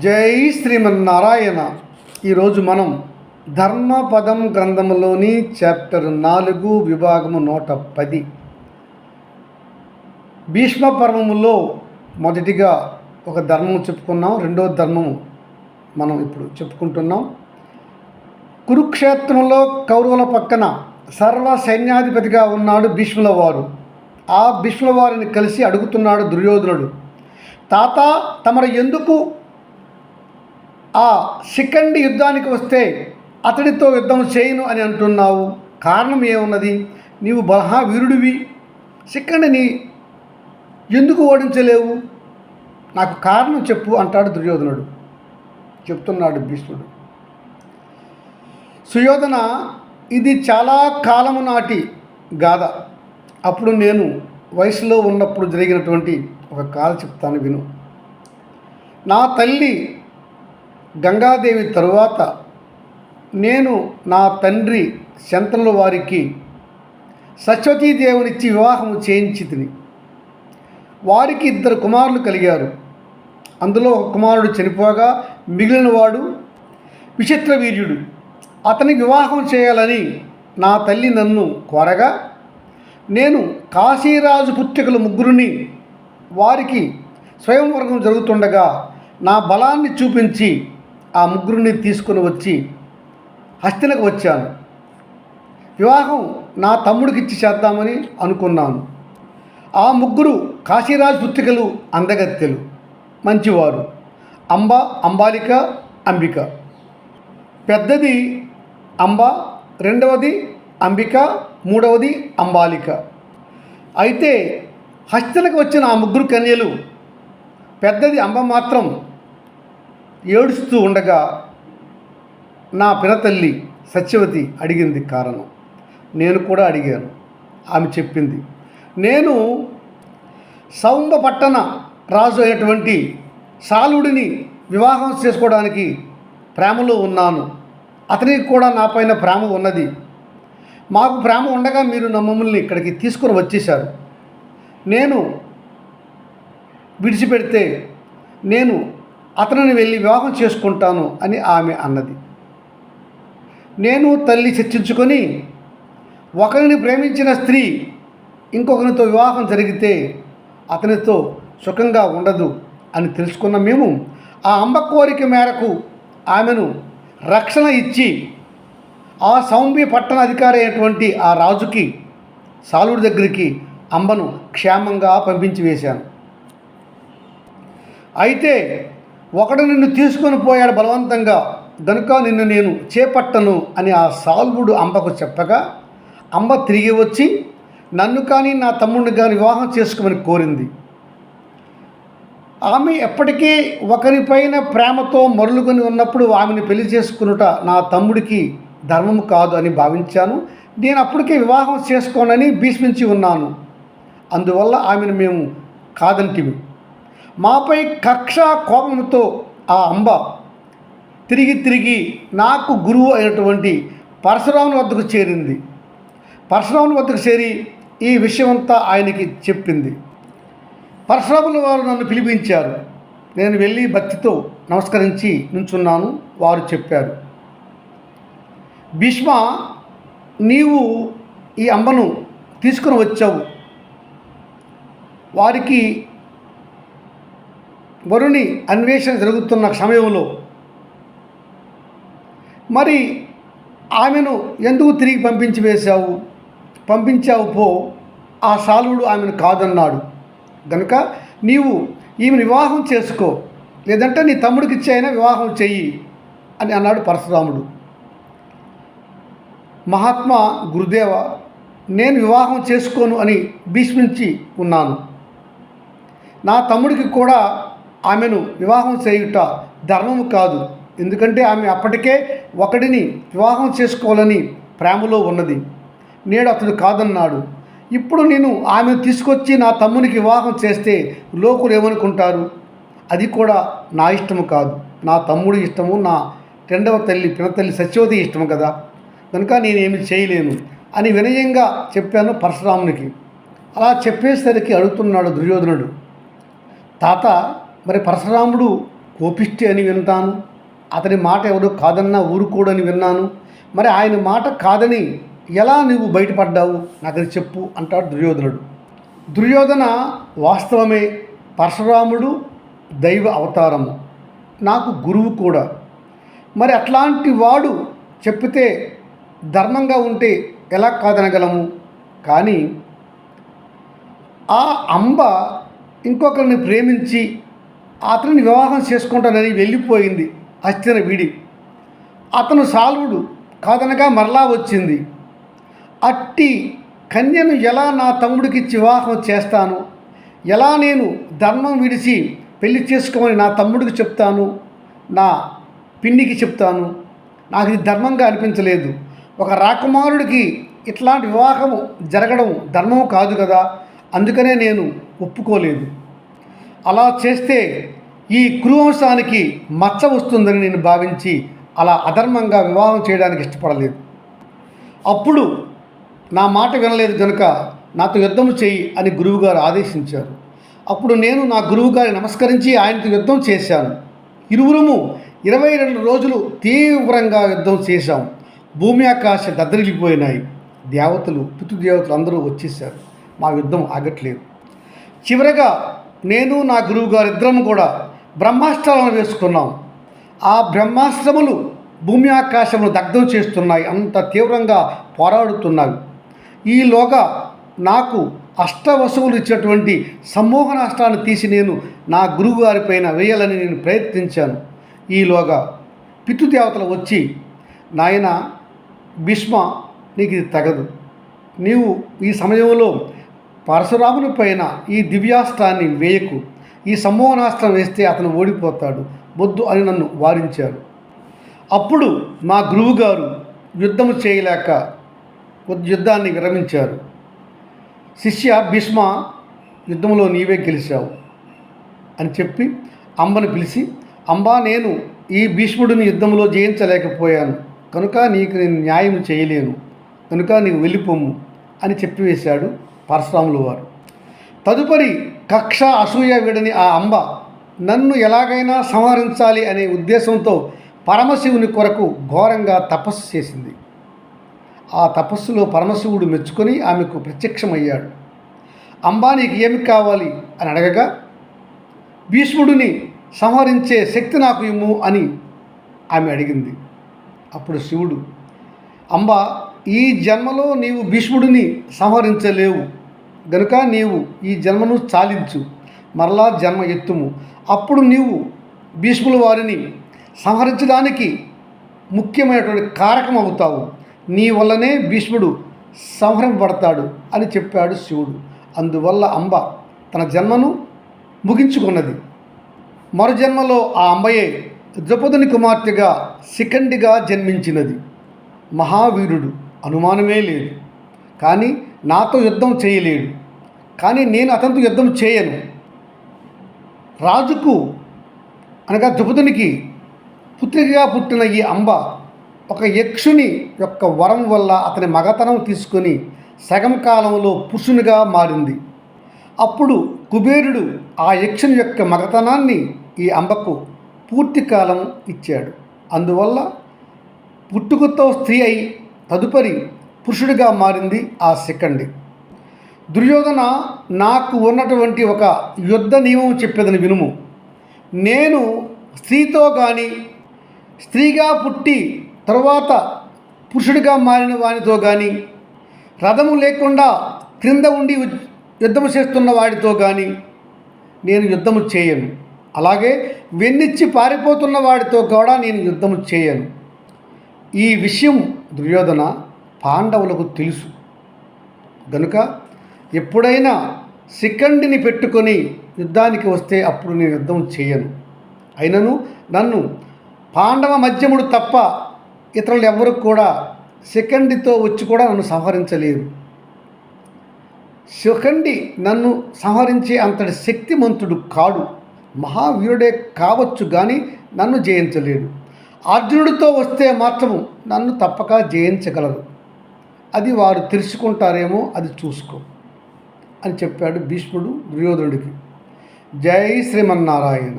జై శ్రీమన్నారాయణ. ఈరోజు మనం ధర్మపదం గ్రంథంలోని చాప్టర్ 4 విభాగము 110 భీష్మ పర్వములో మొదటిగా ఒక ధర్మం చెప్పుకున్నాం. రెండో ధర్మము మనం ఇప్పుడు చెప్పుకుంటున్నాం. కురుక్షేత్రంలో కౌరవుల పక్కన సర్వ సైన్యాధిపతిగా ఉన్నాడు భీష్ముల వారు. ఆ భీష్ముల వారిని కలిసి అడుగుతున్నాడు దుర్యోధనుడు, తాత తమరు ఎందుకు ఆ శిఖండి యుద్ధానికి వస్తే అతడితో యుద్ధం చేయను అని అంటున్నావు? కారణం ఏమున్నది? నీవు మహావీరుడివి, శిఖండిని ఎందుకు ఓడించలేవు? నాకు కారణం చెప్పు అంటాడు దుర్యోధనుడు. చెప్తున్నాడు భీష్ముడు, సుయోధన, ఇది చాలా కాలము నాటి గాథ. అప్పుడు నేను వయసులో ఉన్నప్పుడు జరిగినటువంటి ఒక కథ చెప్తాను, విను. నా తల్లి గంగాదేవి తరువాత నేను నా తండ్రి శంతనుల వారికి సత్యవతీదేవునిచ్చి వివాహము చేయించి తిని వారికి 2 కుమారులు కలిగారు. అందులో ఒక కుమారుడు చనిపోగా మిగిలిన వాడు విచిత్రవీర్యుడు. అతనికి వివాహం చేయాలని నా తల్లి నన్ను కోరగా నేను కాశీరాజు పుత్రికలు 3 వారికి స్వయంవరం జరుగుతుండగా నా బలాన్ని చూపించి ఆ 3 తీసుకుని వచ్చి హస్తినకు వచ్చాను. వివాహం నా తమ్ముడికి ఇచ్చి చేద్దామని అనుకున్నాను. ఆ 3 కాశీరాజు పుత్రికలు అందగత్తెలు, మంచివారు. అంబాలిక, అంబిక. పెద్దది అంబ, రెండవది అంబిక, మూడవది అంబాలిక. అయితే హస్తినకు వచ్చిన ఆ 3 కన్యలు పెద్దది అంబ మాత్రం ఏడుస్తూ ఉండగా నా పినతల్లి సత్యవతి అడిగింది కారణం. నేను కూడా అడిగాను. ఆమె చెప్పింది, నేను సౌంబ పట్టణ రాజు అయినటువంటి సాలుడిని వివాహం చేసుకోవడానికి ప్రేమలో ఉన్నాను. అతనికి కూడా నా పైన ప్రేమ ఉన్నది. మాకు ప్రేమ ఉండగా మీరు మమ్మల్ని ఇక్కడికి తీసుకొని వచ్చేశారు. నేను విడిచిపెడితే నేను అతనిని వెళ్ళి వివాహం చేసుకుంటాను అని ఆమె అన్నది. నేను తల్లి చర్చించుకొని ఒకరిని ప్రేమించిన స్త్రీ ఇంకొకరితో వివాహం జరిగితే అతనితో సుఖంగా ఉండదు అని తెలుసుకున్న మేము ఆ అంబ కోరిక మేరకు ఆమెను రక్షణ ఇచ్చి ఆ సౌంబి పట్టణ అధికారి అయినటువంటి ఆ రాజుకి, సాలుడి దగ్గరికి అంబను క్షేమంగా పంపించి వేశాను. అయితే ఒకడు నిన్ను తీసుకొని పోయాడు బలవంతంగా, గనుక నిన్ను నేను చేపట్టను అని ఆ సాల్వుడు అంబకు చెప్పగా అంబ తిరిగి వచ్చి నన్ను కానీ నా తమ్ముడిని కానీ వివాహం చేసుకోమని కోరింది. ఆమె ఎప్పటికీ ఒకరిపైన ప్రేమతో మరులుకొని ఉన్నప్పుడు ఆమెను పెళ్లి చేసుకునుట నా తమ్ముడికి ధర్మము కాదు అని భావించాను. నేను అప్పటికే వివాహం చేసుకోనని భీష్మించి ఉన్నాను. అందువల్ల ఆమెను మేము కాదంటిమి. మాపై కక్ష కోపంతో ఆ అంబ తిరిగి నాకు గురువు అయినటువంటి పరశురాముని వద్దకు చేరింది. పరశురాముని వద్దకు చేరి ఈ విషయమంతా ఆయనకి చెప్పింది. పరశురాముల వారు నన్ను పిలిపించారు. నేను వెళ్ళి భక్తితో నమస్కరించి నుంచున్నాను. వారు చెప్పారు, భీష్మ, నీవు ఈ అంబను తీసుకుని వచ్చావు. వారికి వరుని అన్వేషణ జరుగుతున్న సమయంలో మరి ఆమెను ఎందుకు తిరిగి పంపించావు పో. ఆ సాలుడు ఆమెను కాదన్నాడు. కనుక నీవు ఈమెను వివాహం చేసుకో, లేదంటే నీ తమ్ముడికి ఇచ్చైనా వివాహం చెయ్యి అని అన్నాడు పరశురాముడు. మహాత్మా గురుదేవ, నేను వివాహం చేసుకోను అని భీష్మించి ఉన్నాను. నా తమ్ముడికి కూడా ఆమెను వివాహం చేయుట ధర్మము కాదు. ఎందుకంటే ఆమె అప్పటికే ఒకడిని వివాహం చేసుకోవాలని ప్రేమలో ఉన్నది. నేడు అతడు కాదన్నాడు. ఇప్పుడు నేను ఆమెను తీసుకొచ్చి నా తమ్మునికి వివాహం చేస్తే లోకులు ఏమనుకుంటారు? అది కూడా నా ఇష్టము కాదు, నా తమ్ముడి ఇష్టము, నా రెండవ తల్లి పినతల్లి సత్యవతి ఇష్టము కదా. కనుక నేనేమి చేయలేను అని వినయంగా చెప్పాను పరశురామునికి. అలా చెప్పేసరికి అడుగుతున్నాడు దుర్యోధనుడు, తాత, మరి పరశురాముడు కోపిష్టి అని వింటాను. అతని మాట ఎవరు కాదన్నా ఊరుకోడని విన్నాను. మరి ఆయన మాట కాదని ఎలా నువ్వు బయటపడ్డావు, నాకు అది చెప్పు అంటాడు దుర్యోధనుడు. దుర్యోధన వాస్తవమే, పరశురాముడు దైవ అవతారము, నాకు గురువు కూడా. మరి అట్లాంటి వాడు చెప్పితే ధర్మంగా ఉంటే ఎలా కాదనగలము? కానీ ఆ అంబ ఇంకొకరిని ప్రేమించి అతనిని వివాహం చేసుకుంటానని వెళ్ళిపోయింది హస్తిన వీడి. అతను సాల్వుడు కాదనగా మరలా వచ్చింది. అట్టి కన్యను ఎలా నా తమ్ముడికి వివాహం చేస్తాను? ఎలా నేను ధర్మం విడిచి పెళ్లి చేసుకోమని నా తమ్ముడికి చెప్తాను, నా పిన్నికి చెప్తాను? నాకు ఇది ధర్మంగా అనిపించలేదు. ఒక రాకుమారుడికి ఇట్లాంటి వివాహము జరగడం ధర్మం కాదు కదా. అందుకనే నేను ఒప్పుకోలేదు. అలా చేస్తే ఈ కురువంశానికి మచ్చ వస్తుందని నేను భావించి అలా అధర్మంగా వివాహం చేయడానికి ఇష్టపడలేదు. అప్పుడు నా మాట వినలేదు కనుక నాతో యుద్ధం చేయి అని గురువుగారు ఆదేశించారు. అప్పుడు నేను నా గురువుగారి నమస్కరించి ఆయనతో యుద్ధం చేశాను. ఇరువురము 22 రోజులు తీవ్రంగా యుద్ధం చేశాం. భూమి ఆకాశ దద్దరిల్లిపోయినాయి. దేవతలు, పితృదేవతలు అందరూ వచ్చేసారు. మా యుద్ధం ఆగట్లేదు. చివరగా నేను నా గురువుగారు ఇద్దరం కూడా బ్రహ్మాస్త్రాలను వేసుకున్నాం. ఆ బ్రహ్మాస్త్రములు భూమి ఆకాశమును దగ్ధం చేస్తున్నాయి. అంత తీవ్రంగా పోరాడుతున్నాయి. ఈలోగా నాకు అష్టవసువులు ఇచ్చినటువంటి సమ్మోహనాస్త్రాన్ని తీసి నేను నా గురువుగారి పైన వేయాలని నేను ప్రయత్నించాను. ఈలోగా పితృదేవతలు వచ్చి, నాయన భీష్మ, నీకు ఇది తగదు. నీవు ఈ సమయంలో పరశురాముని పైన ఈ దివ్యాస్త్రాన్ని వేయకు. ఈ సమ్మోహనాస్త్రం వేస్తే అతను ఓడిపోతాడు, వద్దు అని నన్ను వారించారు. అప్పుడు మా గురువుగారు యుద్ధము చేయలేక యుద్ధాన్ని విరమించారు. శిష్య భీష్మ, యుద్ధంలో నీవే గెలిచావు అని చెప్పి అంబను పిలిచి, అంబా, నేను ఈ భీష్ముడిని యుద్ధంలో జయించలేకపోయాను కనుక నీకు నేను న్యాయం చేయలేను, కనుక నీవు వెళ్ళిపోము అని చెప్పివేశాడు పరశురాములు వారు. తదుపరి కక్ష అసూయ వీడని ఆ అంబ నన్ను ఎలాగైనా సంహరించాలి అనే ఉద్దేశంతో పరమశివుని కొరకు ఘోరంగా తపస్సు చేసింది. ఆ తపస్సులో పరమశివుడు మెచ్చుకొని ఆమెకు ప్రత్యక్షమయ్యాడు. అంబా, నీకు ఏమి కావాలి అని అడగగా, భీష్ముడిని సంహరించే శక్తి నాకు ఇమ్ము అని ఆమె అడిగింది. అప్పుడు శివుడు, అంబా, ఈ జన్మలో నీవు భీష్ముడిని సంహరించలేవు గనుక నీవు ఈ జన్మను చాలించు, మరలా జన్మ ఎత్తుము. అప్పుడు నీవు భీష్ముల వారిని సంహరించడానికి ముఖ్యమైనటువంటి కారకం అవుతావు. నీ వల్లనే భీష్ముడు సంహరింపబడతాడు అని చెప్పాడు శివుడు. అందువల్ల అంబ తన జన్మను ముగించుకున్నది. మరు జన్మలో ఆ అంబయే ద్రౌపదుని కుమార్తెగా శిఖండిగా జన్మించినది. మహావీరుడు, అనుమానమే లేదు. కానీ నాతో యుద్ధం చేయలేడు. కానీ నేను అతనితో యుద్ధం చేయను. రాజుకు అనగా ద్రౌపదునికి పుత్రికగా పుట్టిన ఈ అంబ ఒక యక్షుని యొక్క వరం వల్ల అతని మగతనం తీసుకొని సగం కాలంలో పురుషునిగా మారింది. అప్పుడు కుబేరుడు ఆ యక్షుని యొక్క మగతనాన్ని ఈ అంబకు పూర్తి కాలం ఇచ్చాడు. అందువల్ల పుట్టుకతో స్త్రీ అయి తదుపరి పురుషుడిగా మారింది ఆ శిఖండి. దుర్యోధన, నాకు ఉన్నటువంటి ఒక యుద్ధ నియమం చెప్పేదని వినుము. నేను స్త్రీతో కానీ స్త్రీగా పుట్టి తరువాత పురుషుడిగా మారిన వానితో కానీ, రథము లేకుండా క్రింద ఉండి యుద్ధము చేస్తున్న వాడితో కానీ నేను యుద్ధము చేయను. అలాగే వెన్నిచ్చి పారిపోతున్న వాడితో కూడా నేను యుద్ధము చేయను. ఈ విషయం దుర్యోధన పాండవులకు తెలుసు గనుక ఎప్పుడైనా శిఖండిని పెట్టుకొని యుద్ధానికి వస్తే అప్పుడు నేను యుద్ధం చేయను. అయినను నన్ను పాండవ మధ్యముడు తప్ప ఇతరులు ఎవరు కూడా శిఖండితో వచ్చి కూడా నన్ను సంహరించలేరు. శిఖండి నన్ను సంహరించే అంతటి శక్తిమంతుడు కాడు. మహావీరుడే కావచ్చు కానీ నన్ను జయించలేడు. అర్జునుడితో వస్తే మాత్రము నన్ను తప్పక జయించగలరు. అది వారు తెలుసుకుంటారేమో, అది చూసుకో అని చెప్పాడు భీష్ముడు దుర్యోధనుడికి. జై శ్రీమన్నారాయణ.